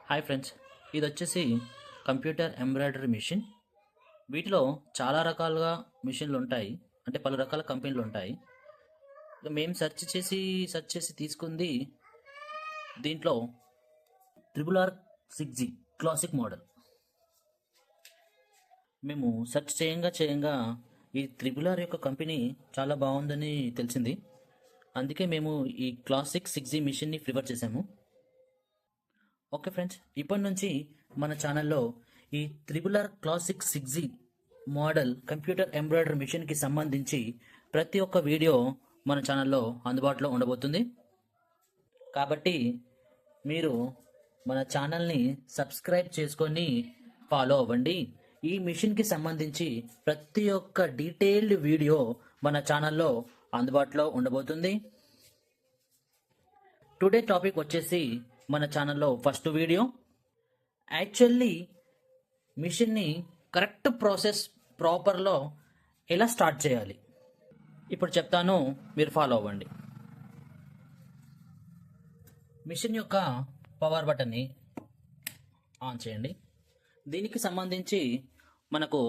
Hi friends, ఇది వచ్చేసి computer embroidery machine. వీటిలో చాలా రకాలుగా మిషన్లు ఉంటాయి, అంటే పలు రకాల కంపెనీలు ఉంటాయి. మేము సెర్చ్ చేసి తీసుకుంది దీంట్లో RRR-6G క్లాసిక్ మోడల్. మేము సెర్చ్ చేయంగా ఈ RRR యొక్క కంపెనీ చాలా బాగుందని తెలిసింది. అందుకే మేము ఈ క్లాసిక్ 6G మిషన్ని ప్రిఫర్ చేసాము. ఓకే ఫ్రెండ్స్, ఇప్పటి నుంచి మన ఛానల్లో ఈ RRR classic 6G model computer embroidery మిషన్కి సంబంధించి ప్రతి ఒక్క వీడియో మన ఛానల్లో అందుబాటులో ఉండబోతుంది. కాబట్టి మీరు మన ఛానల్ని సబ్స్క్రైబ్ చేసుకొని ఫాలో అవ్వండి. ఈ మిషన్కి సంబంధించి ప్రతి ఒక్క డీటెయిల్డ్ వీడియో మన ఛానల్లో అందుబాటులో ఉండబోతుంది. టుడే టాపిక్ వచ్చేసి మన ఛానల్లో ఫస్ట్ వీడియో. యాక్చువల్లీ మిషన్ని కరెక్ట్ ప్రాసెస్ ప్రాపర్లో ఎలా స్టార్ట్ చేయాలి ఇప్పుడు చెప్తాను, మీరు ఫాలో అవ్వండి. మిషన్ యొక్క పవర్ బటన్ని ఆన్ చేయండి. దీనికి సంబంధించి మనకు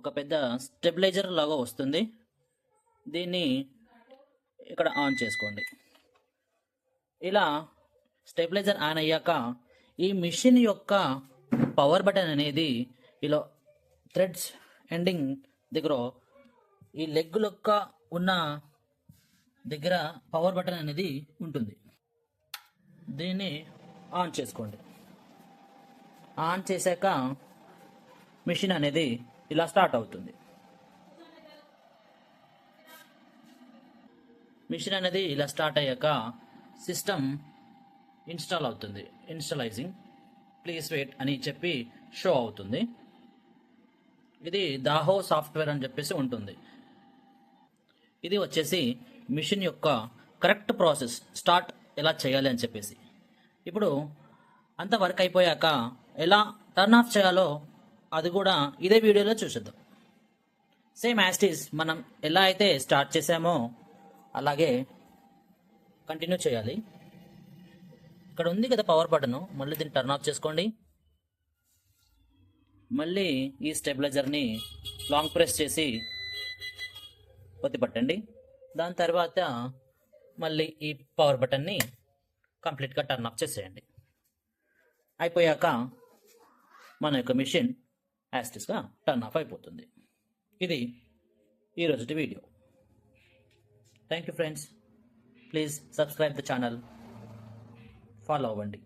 ఒక పెద్ద స్టెబిలైజర్ లాగా వస్తుంది. దీన్ని ఇక్కడ ఆన్ చేసుకోండి. ఇలా స్టెబిలైజర్ ఆన్ అయ్యాక ఈ మిషన్ యొక్క పవర్ బటన్ అనేది ఇలా థ్రెడ్స్ ఎండింగ్ దగ్గర ఈ లెగ్ యొక్క ఉన్న దగ్గర పవర్ బటన్ అనేది ఉంటుంది. దీన్ని ఆన్ చేసుకోండి. ఆన్ చేశాక మిషన్ అనేది ఇలా స్టార్ట్ అవుతుంది. మిషన్ అనేది ఇలా స్టార్ట్ అయ్యాక సిస్టమ్ ఇన్స్టాల్ అవుతుంది. ఇన్స్టాలైజింగ్ ప్లీజ్ వెయిట్ అని చెప్పి షో అవుతుంది. ఇది దాహో సాఫ్ట్వేర్ అని చెప్పేసి ఉంటుంది. ఇది వచ్చేసి మిషన్ యొక్క కరెక్ట్ ప్రాసెస్ స్టార్ట్ ఎలా చేయాలి అని చెప్పేసి. ఇప్పుడు అంత వర్క్ అయిపోయాక ఎలా టర్న్ ఆఫ్ చేయాలో అది కూడా ఇదే వీడియోలో చూసేద్దాం. సేమ్ యాస్టీస్ మనం ఎలా అయితే స్టార్ట్ చేసామో అలాగే కంటిన్యూ చేయాలి. ఇక్కడ ఉంది కదా పవర్ బటన్, మళ్ళీ దీన్ని టర్న్ ఆఫ్ చేసుకోండి. మళ్ళీ ఈ స్టెబిలైజర్ని లాంగ్ ప్రెస్ చేసి ఒత్తి పట్టండి. దాని తర్వాత మళ్ళీ ఈ పవర్ బటన్ని కంప్లీట్గా టర్న్ ఆఫ్ చేసేయండి. అయిపోయాక మన యొక్క మిషన్ యాస్టిస్గా టర్న్ ఆఫ్ అయిపోతుంది. ఇది ఈరోజుటి video. Thank you friends. Please subscribe the channel, follow అవ్వండి.